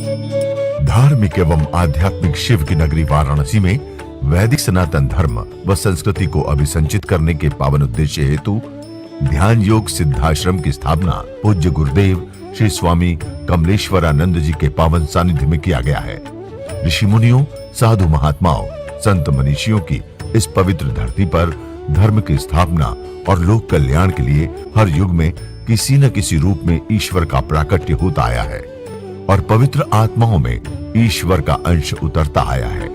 धार्मिक एवं आध्यात्मिक शिव की नगरी वाराणसी में वैदिक सनातन धर्म व संस्कृति को अभिसंचित करने के पावन उद्देश्य हेतु ध्यान योग सिद्धाश्रम की स्थापना पूज्य गुरुदेव श्री स्वामी कमलेश्वरानंद जी के पावन सानिध्य में किया गया है। ऋषि मुनियों, साधु महात्माओं, संत मनीषियों की इस पवित्र धरती पर धर्म की स्थापना और लोक कल्याण के लिए हर युग में किसी न किसी रूप में ईश्वर का प्राकट्य होता आया है और पवित्र आत्माओं में ईश्वर का अंश उतरता आया है।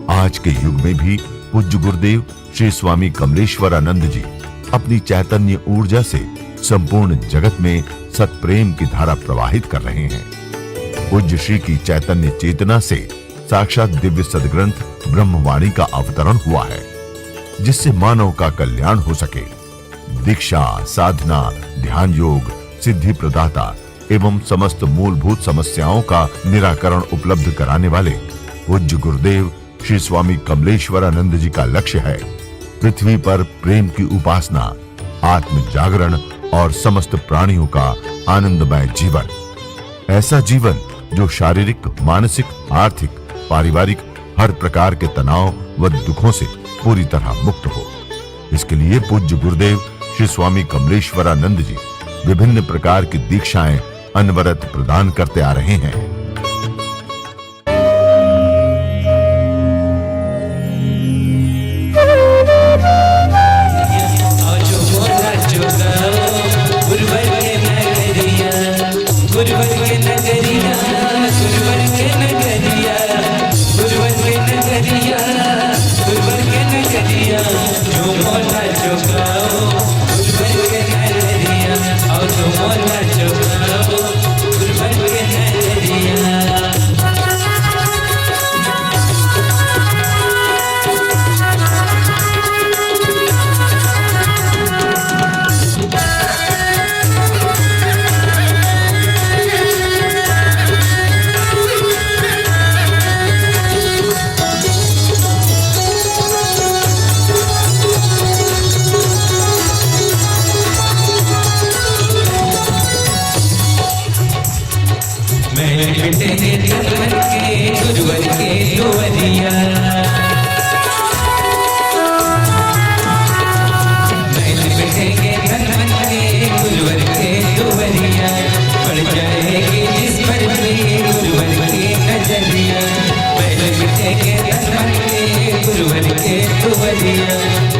आज के युग में भी पूज्य गुरुदेव श्री स्वामी कमलेश्वरानंद जी अपनी चैतन्य ऊर्जा से संपूर्ण जगत में सत्प्रेम की धारा प्रवाहित कर रहे हैं। पूज्य श्री की चैतन्य चेतना से साक्षात दिव्य सदग्रंथ ब्रह्मवाणी का अवतरण हुआ है, जिससे मानव का कल्याण हो सके। दीक्षा, साधना, ध्यान योग, सिद्धि प्रदाता एवं समस्त मूलभूत समस्याओं का निराकरण उपलब्ध कराने वाले पूज्य गुरुदेव श्री स्वामी कमलेश्वरानंद जी का लक्ष्य है पृथ्वी पर प्रेम की उपासना, आत्म जागरण और समस्त प्राणियों का आनंदमय जीवन। ऐसा जीवन जो शारीरिक, मानसिक, आर्थिक, पारिवारिक हर प्रकार के तनाव व दुखों से पूरी तरह मुक्त हो। इसके लिए पूज्य गुरुदेव श्री स्वामी कमलेश्वरानंद जी विभिन्न प्रकार की दीक्षाएं अनवरत प्रदान करते आ रहे हैं।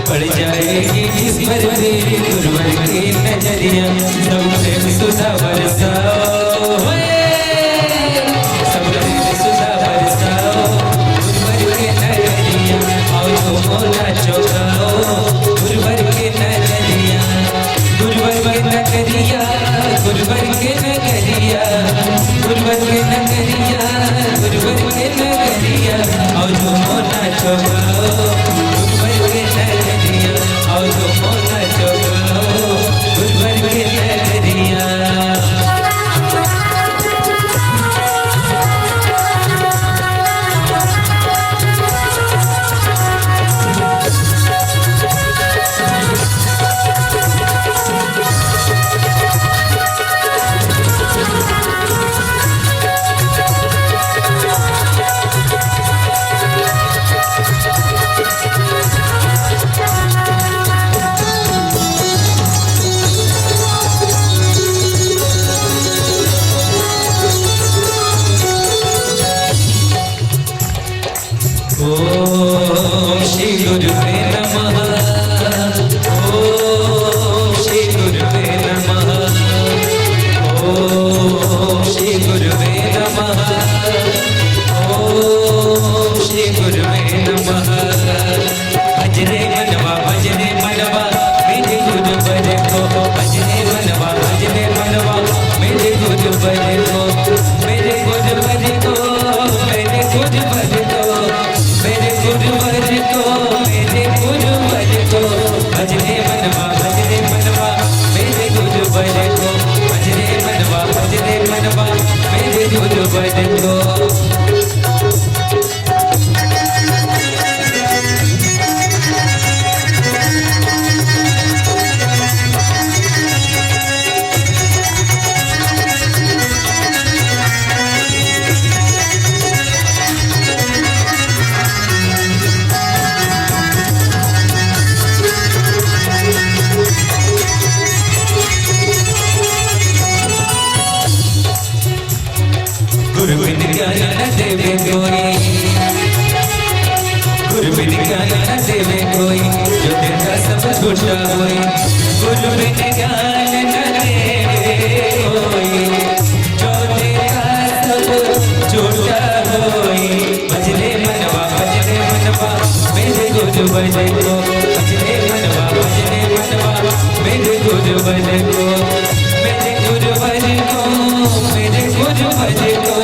पड़ जाएगी जिस पर गुरुवर की नजरिया, सबसे सुधा बरसाओ, सबसे सुधा बरसाओ, गुरुवर की नजरिया, आओ तो मोला चौकाओ, गुरुवर की नजरिया, गुरुवर की नगरिया, गुरुवर की नगरिया, गुरुवर की नगरिया, गुरुवर की नगरिया, आओ तो मोला चौकाओ, आओ तो मोला चौकाओ, गुरुवर की नगरिया। ओम श्री गुरुवे नमः, ओम श्री गुरुवे नमः, ओम श्री गुरुवे नमः, ओम श्री गुरुवे नमः। भजरे मनवा मेरे गुरुवर को, भजरे मनवा मेरे गुरुवर को, मेरे गुरुवर को, मेरे गुरुवर को, मेरे गुरुवर को, मेरे गुरुवर को, भजरे मनवा मेरे गुरुवर को, भजरे मनवा मेरे गुरुवर को। ज्ञान न देवे कोई, गुरु बिन ज्ञान न देवे कोई, जो देता सब झूठा होई। गुरु बिन ज्ञान न देवे कोई, जो देता सब झूठा होई। भजने मनवा मेरे गुरु बने को, भजने मनवा मेरे गुरु बने को, मेरे गुरु बने को, मेरे गुरु बने को,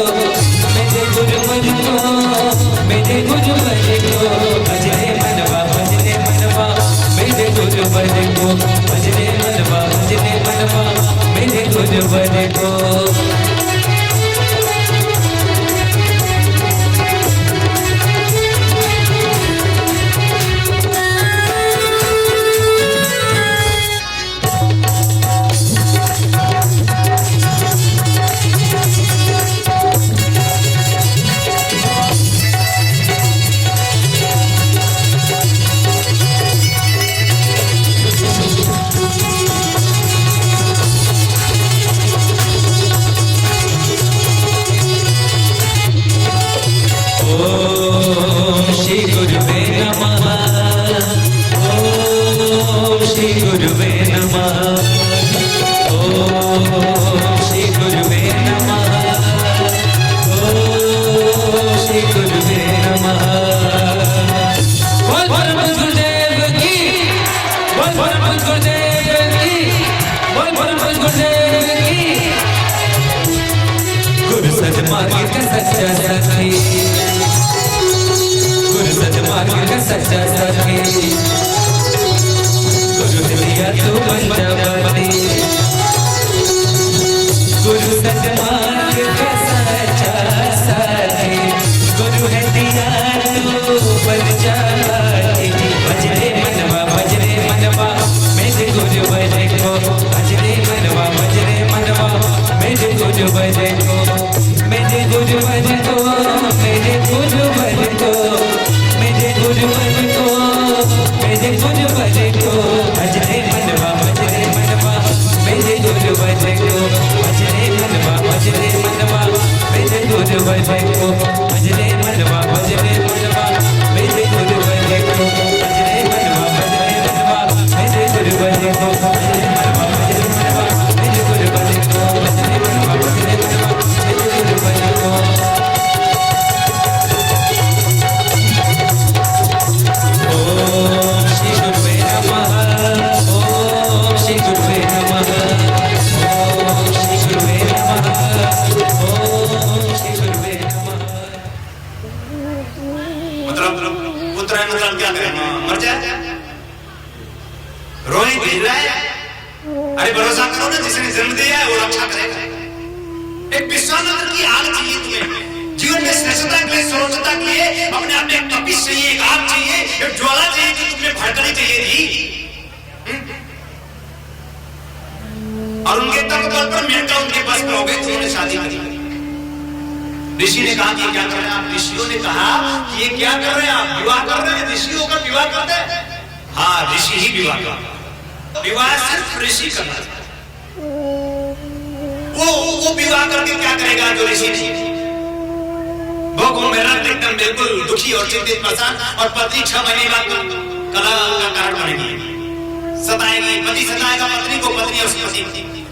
मेरे गुरु बने को, मेरे गुरु बने को। भजने मनवा मेरे गुरु बने को, भजने मनवा मेरे गुरु बने को। गुरु सतमार्ग का सच्चा साथी, गुरु सतमार्ग का सच्चा साथी, गुरु दिया तो बंदा बंदी। गुरु सतमार्ग का सच्चा साथी, गुरु है दिया तो बंदा बंदी। भजने मनवा मेरे गुरु बने को, भजने मनवा मेरे गुरु बने को, मेरे गुरु बने को, मेरे गुरु बने को, मेरे गुरु बने को, मेरे गुरु बने को। भजने मनवा मेरे गुरु बने को, भजने मनवा मेरे गुरु बने को, भजने मनवा मेरे गुरु बने को, भजने मनवा मेरे गुरु बने को, भजने मनवा मेरे गुरु बने को, भजने मनवा मेरे गुरु बने को। ओम श्री गुरुवे नमः, ओम श्री गुरुवे नमः, ओम श्री गुरुवे नमः, ओम श्री गुरुवे नमः। मतलब क्या करे, मर जाए, रोए गिर रहा है। अरे भरोसा करो ना, जिसने जन्म दिया है वो रक्षा करेगा। एक विश्वामित्र की आग चाहिए तुम्हें जीवन में, श्रेष्ठता के लिए, सर्वोच्चता के लिए, अपने आप में एक तपिश चाहिए, एक आग चाहिए, एक ज्वाला चाहिए जो तुम्हें भड़कनी चाहिए थी। और उनके तप बल पर मेनका उनके पास में हो गई, उन्होंने शादी करी। ऋषि ने कहा कि क्या कर रहे हैं आप? ऋषियों ने कहा कि ये क्या कर रहे हैं आप? विवाह कर रहे हैं? ऋषि होकर विवाह करते हैं? हाँ, ऋषि ही विवाह कर, विवाह सिर्फ ऋषि करना। वो विवाह करके क्या करेगा जो ऋषि नहीं? वो मेहनत एकदम बिल्कुल दुखी और चिंतित परेशान, और पत्नी 6 महीने बाद कलह का कारण बनेगी, सताएगी, पति सताएगा पत्नी को, पत्नी और पति।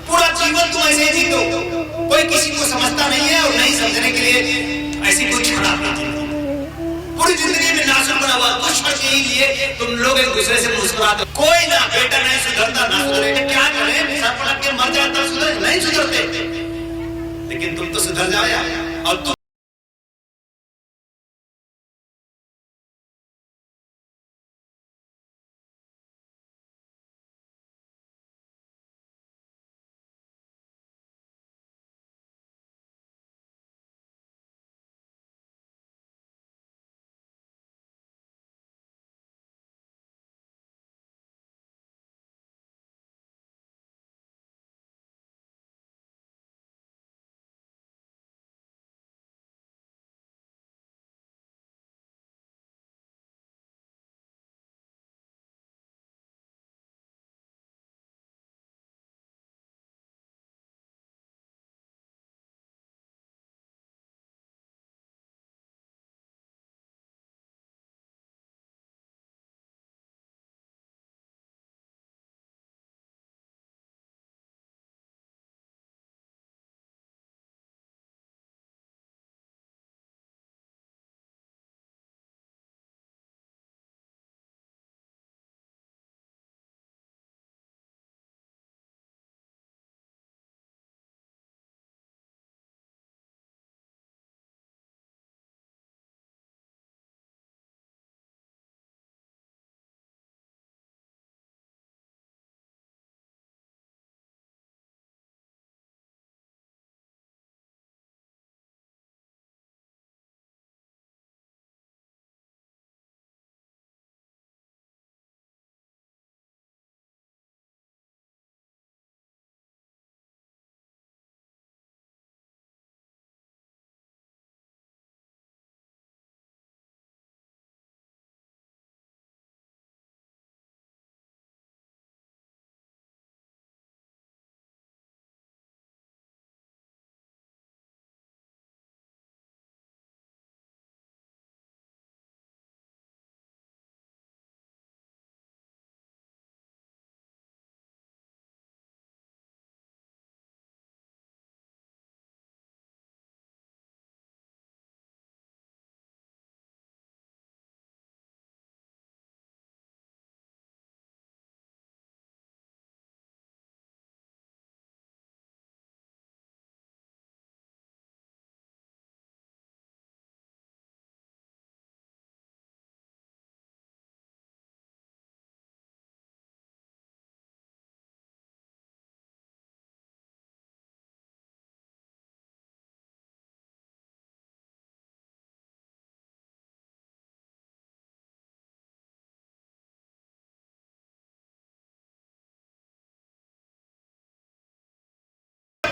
पूरा जीवन तुम ऐसे ही जीतो, कोई किसी को समझता नहीं है और नहीं समझने के लिए ऐसी कोई क्षण आती है। पूरी जिंदगी में नासुर बना हुआ, कुछ पल के लिए तुम लोग एक दूसरे से मुस्कुराते, कोई ना बेटा नहीं सुधरता, ना सुधरे, क्या करें, सर पलट के मर जाता, सुधरे नहीं सुधरते। लेकिन तुम तो सुधर जाओ यार, और तुम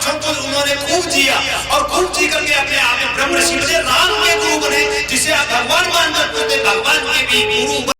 बच्चों को उन्होंने खूब जिया और खूब जी करके अपने आप में ब्रह्म ऋषि बने, राम के गुरु बने, जिसे आप भगवान मानकर पूछते, भगवान के भी गुरु।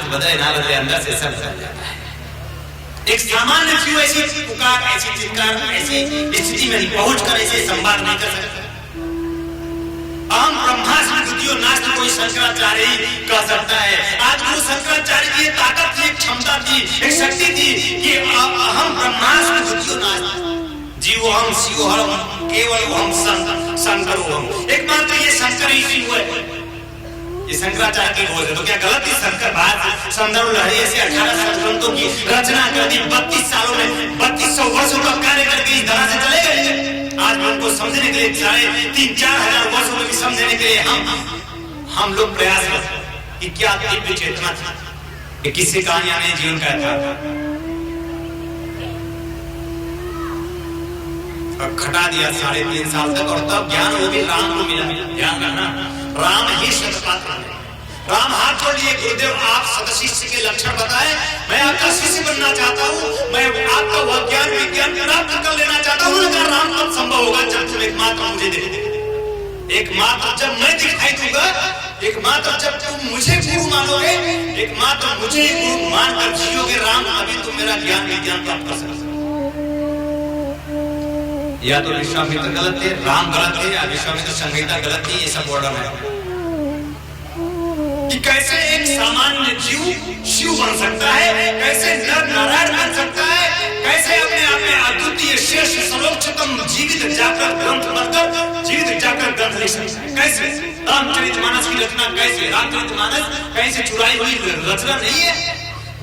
बदले ना बदले, अंदर से सब बदल जाता है। एक सामान्य जीव ऐसी पुकार, ऐसी चित्कार, ऐसी स्थिति में पहुंचकर ऐसे संवाद नहीं कर सकता। अहम ब्रह्मास्मि द्वितीयो नास्ति कोई शंकराचार्य कह सकता है। आज गुरु शंकराचार्य की ताकत थी, एक क्षमता थी, एक शक्ति थी कि अहम ब्रह्मास्मि द्वितीयो नास्ति, जीवो हम शिवो हम केवल हम शंकर हम, एकमात्र ये शंकर ही शिव है। ये शंकराचार्य की खोज है। तो क्या गलत थी? शंकर भारत संदर्भ लहरी ऐसे 18 ग्रंथों की रचना कर दी। 32 सालों में 3200 वर्षों का कार्य करके इस तरह से चले गए। आज उनको समझने के लिए 3-4 हजार वर्षों में भी समझने के लिए हम लोग प्रयास करते हैं कि क्या दिव्य चेतना थी, कि किससे कहानियां ने जीवन का था। खटा दिया 3.5 साल तक, और तब ज्ञान वो भी राम को मिला। ध्यान रखना, राम ही शतपात्र है। राम हाथ जोड़ लिए, गुरुदेव आप सतशिष्य के लक्षण बताएं, मैं आपका शिष्य बनना चाहता हूँ, मैं आपका वह ज्ञान विज्ञान प्राप्त कर लेना चाहता हूँ। लेकिन राम कब संभव होगा? जब तुम एकमात्र मुझे दे दे, एकमात्र जब मैं दिखाई दूंगा, एकमात्र जब तुम मुझे गुरु मानोगे, एकमात्र मुझे गुरु मानकर जियोगे राम, अभी तुम मेरा ज्ञान विज्ञान प्राप्त कर सकते। या तो विश्वामित्र गलत थे, राम गलत थे, या विश्वामित्र संहिता गलत थी। ये सब वर्णन है कि कैसे एक सामान्य जीव शिव बन सकता है, कैसे नर नारायण बन सकता है, कैसे अपने आप में अद्वितीय श्रेष्ठ सर्वोच्चतम जीवित जागृत ग्रंथ बनकर जीवित जागृत ग्रंथ लिख सकता है। कैसे रामचरितमानस की रचना, कैसे रामचरितमानस कैसे चुराई हुई रचना नहीं है,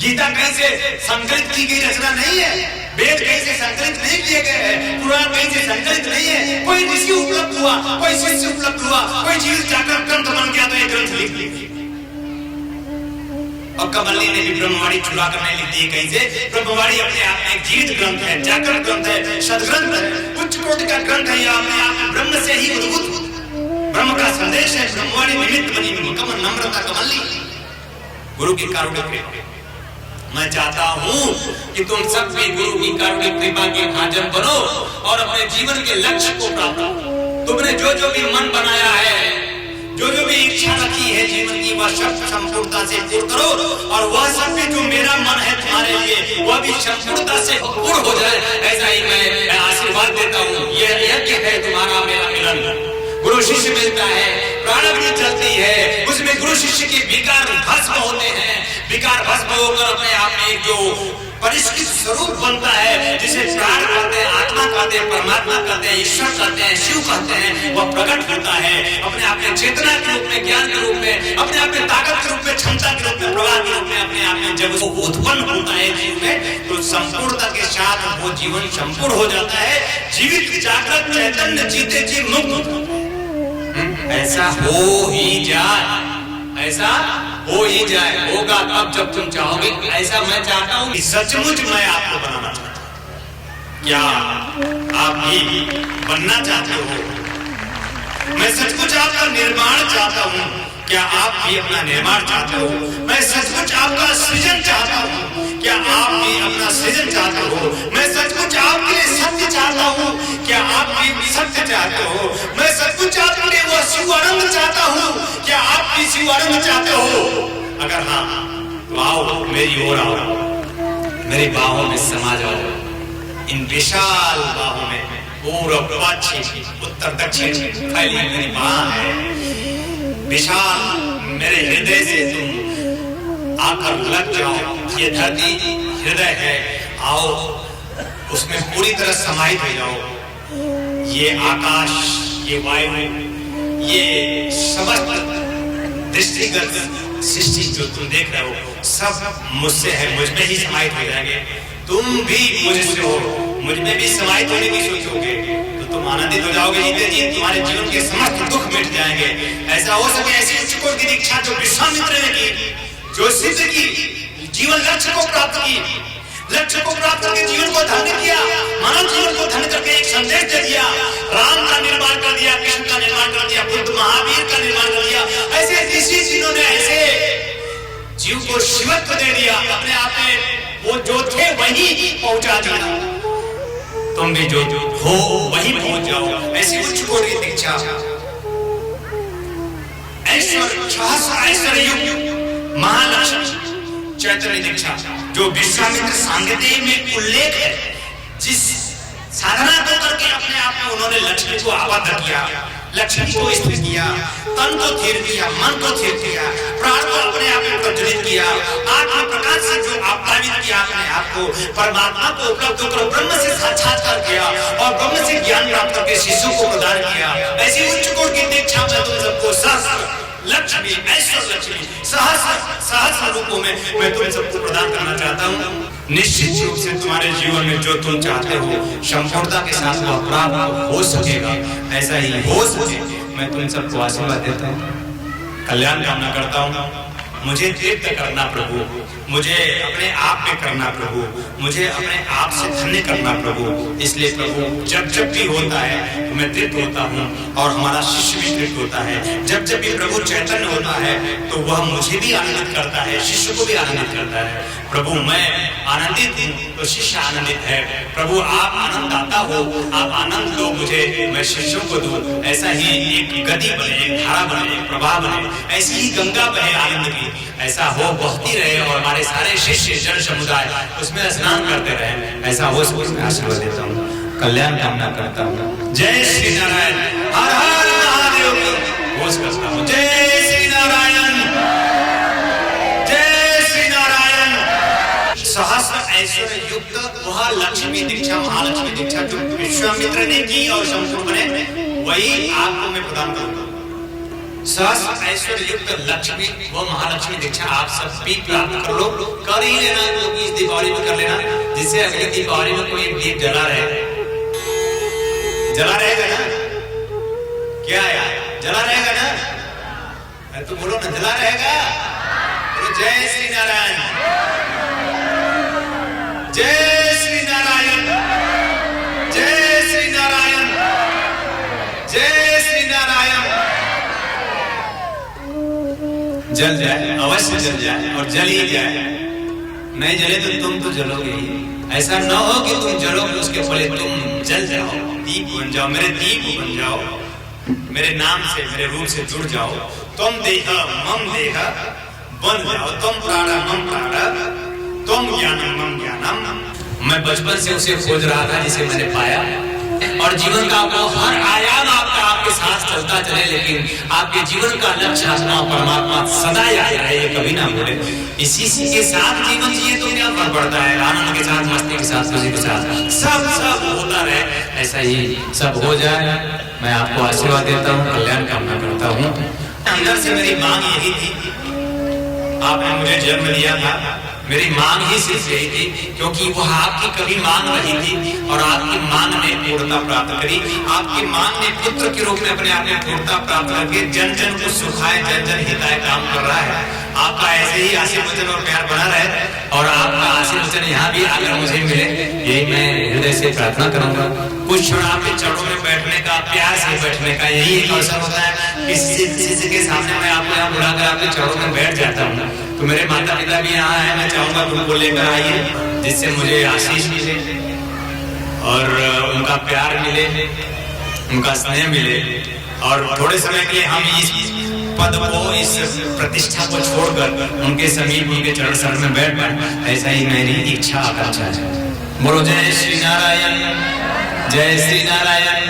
गीता कैसे संकलित की गई रचना नहीं है, वेद कैसे संकलित नहीं किए गए हैं, पुराण कैसे संकलित नहीं है। कोई ऋषि उपलब्ध हुआ, कोई शिष्य उपलब्ध हुआ, कोई जीवित जागृत ग्रंथ बन गया तो एक ग्रंथ लिख लिया। और कमली ने भी ब्रह्मवाणी चुरा कर नहीं लिख दी कहीं से। ब्रह्मवाणी अपने आप में एक जीवित ग्रंथ है, जागृत ग्रंथ है, सदग्रंथ है, उच्च कोटि का ग्रंथ है। यह अपने आप में ब्रह्म से ही उद्भूत ब्रह्म का संदेश है। ब्रह्मवाणी निमित्त बनी कमल नम्रता कमली गुरु की कारुण्य। मैं चाहता हूँ कि तुम सब भी गुरु की कारुण्य कृपा के भाजन बनो और अपने जीवन के लक्ष्य को प्राप्त करो। तुमने जो जो भी मन बनाया है, जो जो भी इच्छा रखी है जीवन की, वह सब संपूर्णता से पूर्ण करो। और वह सब भी जो मेरा मन है तुम्हारे लिए, वह भी संपूर्णता से पूर्ण हो जाए, ऐसा ही मैं आशीर्वाद देता हूँ। यह यज्ञ है तुम्हारा मेरा मिलन। गुरु शिष्य मिलता है, प्राणाग्नि चलती है, उसमें गुरु शिष्य के विकार भस्म होते हैं। विकार भस्म होकर अपने आप में जो परिष्कृत स्वरूप बनता है, जिसे प्राण कहते हैं, आत्मा कहते हैं, परमात्मा कहते हैं, ईश्वर कहते हैं, शिव कहते हैं, वह प्रकट करता है अपने आप में, चेतना के रूप में, ज्ञान के रूप में, अपने आप में ताकत के रूप में, क्षमता के रूप में, प्रवाह के रूप में, अपने आप में जब वो उत्पन्न होता है जीव में, तो संपूर्णता के साथ वो जीवन संपूर्ण हो जाता है, जीवित जागृत चैतन्य जीते जी मुक्त। ऐसा हो ही जाए, ऐसा हो ही जाए, होगा तब जब तुम चाहोगे। ऐसा मैं चाहता हूँ, सचमुच मैं आपको बनाना चाहता हूँ। क्या आप भी बनना चाहते हो? मैं सचमुच आपका निर्माण चाहता हूँ। क्या आप भी अपना निर्माण चाहते हो? मैं सचमुच आपका सृजन चाहता हूँ। क्या आप भी अपना सृजन चाहते हो? मैं सचमुच आपके लिए सत्य चाहता हूँ। क्या आप भी सत्य चाहते हो? मैं सचमुच आपके लिए वो शिवानंद चाहता हूँ। क्या आप भी शिवानंद चाहते हो? अगर हाँ, तो आओ मेरी ओर आओ, मेरी बाहों में समा जाओ। इन विशाल बाहों में पूर्व पश्चिम उत्तर दक्षिण फैली मेरी बाह है। विशाल मेरे हृदय से तुम आकर लग जाओ। ये धरती हृदय है, आओ उसमें पूरी तरह समाहित हो जाओ। ये आकाश, ये वायु, ये समस्त दृष्टिगत सृष्टि जो तुम देख रहे हो, सब मुझसे है, मुझ में ही समाहित हो जाएंगे। तुम भी मुझसे हो, मुझ में भी समाहित होने की सोचोगे तो तुम आनंदित हो जाओगे। जीते जी तुम्हारे जीवन के समस्त दुख मिट जाएंगे। ऐसा हो सके, ऐसी उच्च कोटि की दीक्षा जो विश्वामित्र ने की, जो सिद्ध की, जीवन लक्ष्य को प्राप्त की, लक्ष्य को प्राप्त करके जीवन को धन्य किया, मानव जीवन को धन्य करके एक संदेश दे दिया, राम का निर्माण कर दिया, कृष्ण का निर्माण कर दिया, बुद्ध महावीर का निर्माण कर दिया। ऐसे ऋषि जिन्होंने ऐसे जीव को शिवत्व दे दिया, अपने आप में वो जो थे वही पहुंचा दिया। तुम भी जो हो वही पहुंच जाओ। ऐसी उच्च कोटि की दीक्षा, ऐश्वर्य सहस्र ऐश्वर्य युक्त महालक्ष्मी चैतन्य दीक्षा जो विश्वामित्र सांगदेय में उल्लेख है, जिस साधना को करके अपने आप में उन्होंने लक्ष्मी को आबद्ध किया, लक्ष्मी को स्थिर किया, तन को स्थिर किया, मन को स्थिर किया, प्राण को अपने आप में प्रज्वलित किया, आत्म प्रकाश से जो आप्लावित किया अपने आप को, परमात्मा को उपलब्ध होकर ब्रह्म से साक्षात्कार किया और ब्रह्म से ज्ञान प्राप्त करके शिशु को प्रदान किया। ऐसी उच्च कोटि की दीक्षा में तुम सबको सहस्र लक्ष्मी, ऐश्वर्य लक्ष्मी, सहस्र रूपों में मैं तुम्हें सबको प्रदान करना चाहता हूँ। निश्चित रूप से तुम्हारे जीवन में जो तुम चाहते हो संपूर्णता के साथ वह प्राप्त हो सकेगा। ऐसा ही हो सके, मैं तुम सबको आशीर्वाद देता हूँ, कल्याण कामना करता हूँ। मुझे तृप्त करना प्रभु, मुझे अपने आप में करना प्रभु, मुझे अपने आप से धन्य करना प्रभु। इसलिए प्रभु जब जब भी होता है तो मैं तृप्त होता हूँ और हमारा शिष्य भी तृप्त होता है। जब जब भी प्रभु चैतन्य होता है तो वह मुझे भी आनंदित करता है, शिष्य को भी आनंदित करता है। प्रभु मैं आनंदित हूँ तो शिष्य आनंदित है। प्रभु आप आनंद आता हो, आप आनंद दो मुझे, मैं शिष्यों को दूं। ऐसा ही एक गति बने, एक धारा बने, एक प्रवाह बने, ऐसी ही गंगा बहे आनंद की, ऐसा हो बहती रहे और हमारे सारे शिष्य जन समुदाय उसमें स्नान करते रहे। ऐसा हो सब मैं आशीर्वाद देता हूँ, कल्याण कामना करता हूँ। जय श्री नारायण, हर हर महादेव घोष करता हूँ। जय श्री नारायण, जय श्री नारायण। सहस्र ऐश्वर्य युक्त वह लक्ष्मी दीक्षा, महालक्ष्मी दीक्षा जो विश्वामित्र ने की और संपूर्ण बने, वही आपको मैं प्रदान करूंगा। सहस्र ऐश्वर्य युक्त लक्ष्मी व महालक्ष्मी दीक्षा आप सब भी प्राप्त कर लो, कर ही लेना, क्योंकि इस दीपावली में कर लेना, जिससे अगली दीपावली में कोई एक दीप जला रहे, जला रहेगा ना? क्या यार, जला रहेगा ना? तो बोलो ना, जला रहेगा? बोलो जय श्री नारायण, जय श्री नारायण, जय श्री नारायण, जय श्री नारायण। जल जाए, अवश्य जल जाए और जल ही जाए। नहीं जले तो तुम तो जलोगे ही। ऐसा न हो कि तुम जलोगे उसके पहले तुम जल जाओ, दीप बन जाओ, मेरे दीप बन जाओ, मेरे नाम से, मेरे रूप से जुड़ जाओ। तुम देह मम देह बन जाओ, तुम प्राण मम प्राण, तुम ज्ञानम मम ज्ञानम। मैं बचपन से उसे खोज रहा था जिसे मैंने पाया, और जीवन का वो हर आयाम आपका आपके साथ चलता चले, लेकिन आपके जीवन का लक्ष्य आत्मा परमात्मा सदा याद रहे, कभी ना भूले। इसी के साथ जीवन जिए तो क्या बढ़ता है, आनंद के साथ, मस्ती के साथ, खुशी के साथ सब सब होता रहे, ऐसा ही सब हो जाए। मैं आपको आशीर्वाद देता हूँ, कल्याण कामना करता हूँ। अंदर से मेरी मांग यही थी, आपने मुझे जन्म दिया था, मेरी मांग ही सिर्फ यही थी, क्योंकि वो आपकी कभी मांग नहीं थी और आपकी मांग ने पूर्णता प्राप्त करी। आपकी मांग ने पुत्र के रूप में अपने आप में पूर्णता प्राप्त करके जन जन को सुखाए, जन जन हिताय काम कर रहा है। आपका ऐसे ही आशीर्वचन और प्यार बना रहे और आपका आशीर्वचन यहाँ भी अगर मुझे मिले, यही मैं हृदय से प्रार्थना करूंगा। कुछ क्षण आपके चरणों में बैठने का, प्यार से बैठने का यही एक अवसर होता है। किसी के सामने मैं आपको यहाँ बुलाकर आपके चरणों में बैठ जाता हूँ, तो मेरे माता पिता भी यहाँ हैं, मैं चाहूंगा उनको लेकर आइए, जिससे मुझे आशीष मिले और उनका प्यार मिले, उनका स्नेह मिले और थोड़े समय के लिए हम इस पद को, इस प्रतिष्ठा को छोड़कर उनके समीप, उनके चरण सर में बैठ पाए, ऐसा ही मेरी इच्छा आकांक्षा है। बोलो जय श्री नारायण, जय श्री नारायण।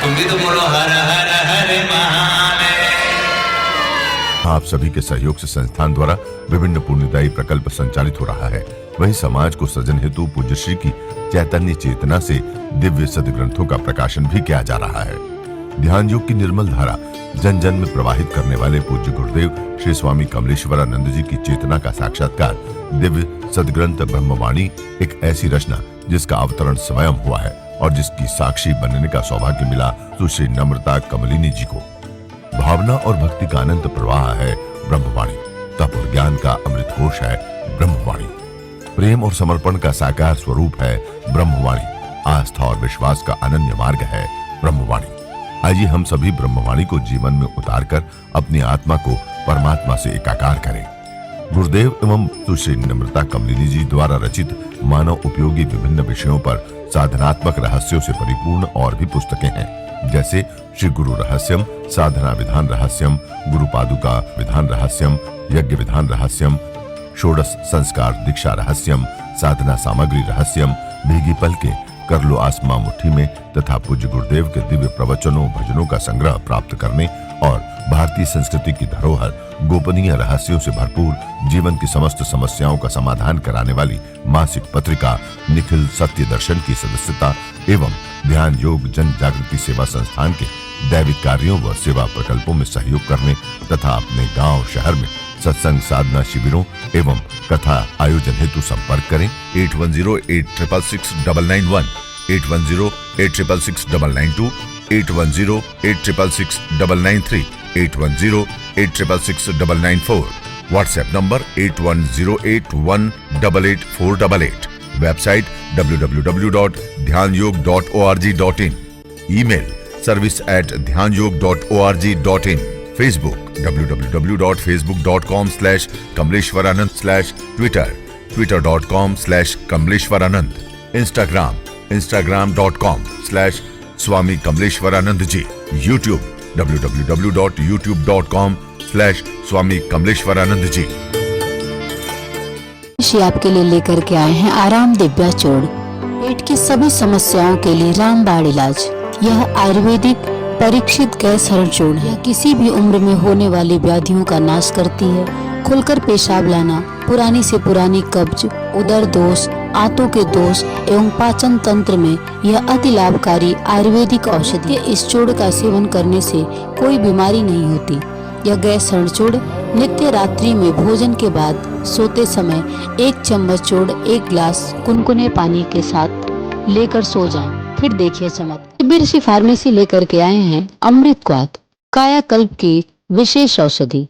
तुम भी तो बोलो हर हर हर महादेव। आप सभी के सहयोग से संस्थान द्वारा विभिन्न पुण्यदायी प्रकल्प संचालित हो रहा है। वहीं समाज को सृजन हेतु पूज्य श्री की चैतन्य चेतना से दिव्य सदग्रंथों का प्रकाशन भी किया जा रहा है। ध्यान योग की निर्मल धारा जन जन में प्रवाहित करने वाले पूज्य गुरुदेव श्री स्वामी कमलेश्वरानंद जी की चेतना का साक्षात्कार दिव्य सदग्रंथ ब्रह्मवाणी एक ऐसी रचना जिसका अवतरण स्वयं हुआ है और जिसकी साक्षी बनने का सौभाग्य मिला सुश्री नम्रता कमलिनी जी को। भावना और भक्ति का अनंत प्रवाह है ब्रह्मवाणी, तप और ज्ञान का अमृत कोश है ब्रह्मवाणी, प्रेम और समर्पण का साकार स्वरूप है ब्रह्मवाणी, आस्था और विश्वास का अनन्य मार्ग है ब्रह्मवाणी। आइए हम सभी ब्रह्मवाणी को जीवन में उतारकर अपनी आत्मा को परमात्मा से एकाकार करें। गुरुदेव एवं सुश्री नम्रता कमलिनी जी द्वारा रचित मानव उपयोगी विभिन्न विषयों पर साधनात्मक रहस्यों से परिपूर्ण और भी पुस्तकें हैं, जैसे श्री गुरु रहस्यम, साधना विधान रहस्यम, गुरु पादुका विधान रहस्यम, यज्ञ विधान रहस्यम, षोडश संस्कार दीक्षा रहस्यम, साधना सामग्री रहस्यम, भीगी पलके, कर लो आसमां मुट्ठी में तथा पूज्य गुरुदेव के दिव्य प्रवचनों भजनों का संग्रह प्राप्त करने और भारतीय संस्कृति की धरोहर गोपनीय रहस्यों से भरपूर जीवन की समस्त समस्याओं का समाधान कराने वाली मासिक पत्रिका निखिल सत्य दर्शन की सदस्यता एवं ध्यान योग जन जागृति सेवा संस्थान के दैविक कार्यों व सेवा प्रकल्पों में सहयोग करने तथा अपने गांव शहर में सत्संग साधना शिविरों एवं कथा आयोजन हेतु संपर्क करें 8108666991, 8108666992, 8108666993, 8108666994, व्हाट्सएप नंबर 8108188488, वेबसाइट www.dhyanयोग.org.in, ईमेल service@dhyanयोग.org.in, Facebook www.facebook.com/kamleshwaranand, Twitter twitter.com/kamleshwaranand, Instagram instagram.com/swami kamleshwaranand ji, YouTube www.youtube.com/swami kamleshwaranand ji। ऋषि आपके लिए लेकर के आए हैं आराम दिव्या चूर्ण, पेट की सभी समस्याओं के लिए रामबाण इलाज। यह आयुर्वेदिक परीक्षित गैस हरण चूर्ण है। किसी भी उम्र में होने वाली व्याधियों का नाश करती है। खुलकर पेशाब लाना, पुरानी से पुरानी कब्ज, उदर दोष, आंतों के दोष एवं पाचन तंत्र में यह अति लाभकारी आयुर्वेदिक औषधि है। इस चूर्ण का सेवन करने से कोई बीमारी नहीं होती। यह गैस हरण चूर्ण नित्य रात्रि में भोजन के बाद सोते समय 1 चम्मच चूर्ण 1 गिलास कुनकुने पानी के साथ लेकर सो जाएं। फिर देखिए चमक। ऋषि फार्मेसी लेकर के आए हैं अमृत क्वाथ, कायाकल्प की विशेष औषधि।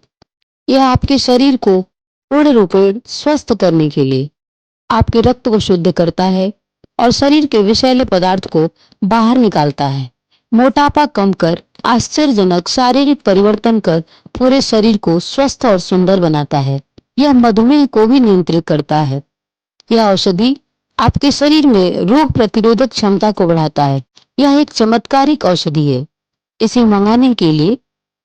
यह आपके शरीर को पूर्ण रूप से स्वस्थ करने के लिए आपके रक्त को शुद्ध करता है और शरीर के विषैले पदार्थ को बाहर निकालता है। मोटापा कम कर आश्चर्यजनक शारीरिक परिवर्तन कर पूरे शरीर को स्वस्थ और सुंदर बनाता है। यह मधुमेह को भी नियंत्रित करता है। यह औषधि आपके शरीर में रोग प्रतिरोधक क्षमता को बढ़ाता है। यह एक चमत्कारिक औषधि है। इसे मंगाने के लिए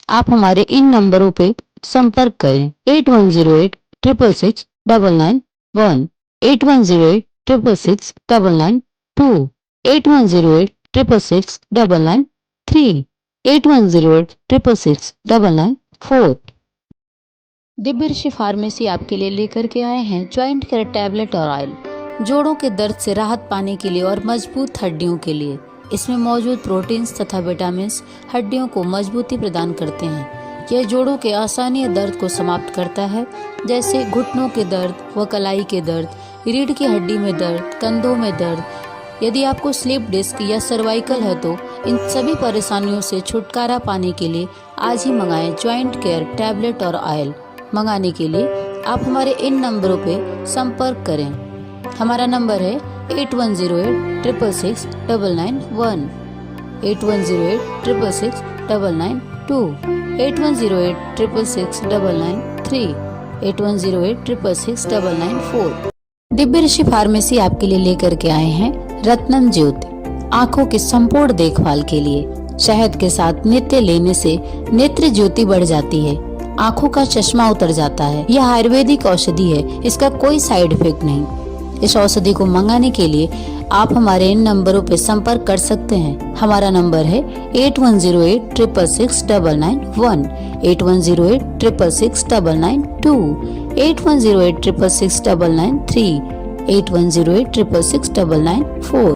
आप हमारे इन नंबरों पे संपर्क करें 8108666991, 8108666992, 8108666993, 8108666994। दिव्य ऋषि फार्मेसी आपके लिए लेकर के आए हैं ज्वाइंट केयर टैबलेट और ऑयल। जोड़ों के दर्द से राहत पाने के लिए और मजबूत हड्डियों के लिए। इसमें मौजूद प्रोटीन्स तथा विटामिन्स हड्डियों को मजबूती प्रदान करते हैं। यह जोड़ों के असहनीय दर्द को समाप्त करता है, जैसे घुटनों के दर्द व कलाई के दर्द, रीढ़ की हड्डी में दर्द, कंधों में दर्द। यदि आपको स्लिप डिस्क या सर्वाइकल है तो इन सभी परेशानियों से छुटकारा पाने के लिए आज ही मंगाएं जॉइंट केयर टैबलेट और ऑयल। मंगाने के लिए आप हमारे इन नंबरों पे संपर्क करें। हमारा नंबर है 8108666991, 8108666992, 8108666993, 8108666994। दिव्य ऋषि फार्मेसी आपके लिए लेकर के आए हैं रत्नम ज्योति, आँखों की संपूर्ण देखभाल के लिए। शहद के साथ नित्य लेने से नेत्र ज्योति बढ़ जाती है, आँखों का चश्मा उतर जाता है। यह आयुर्वेदिक औषधि है, इसका कोई साइड इफेक्ट नहीं। इस औषधि को मंगाने के लिए आप हमारे इन नंबरों पर संपर्क कर सकते हैं। हमारा नंबर है 8108666991, 8108666992, 8108666993, 8108666994।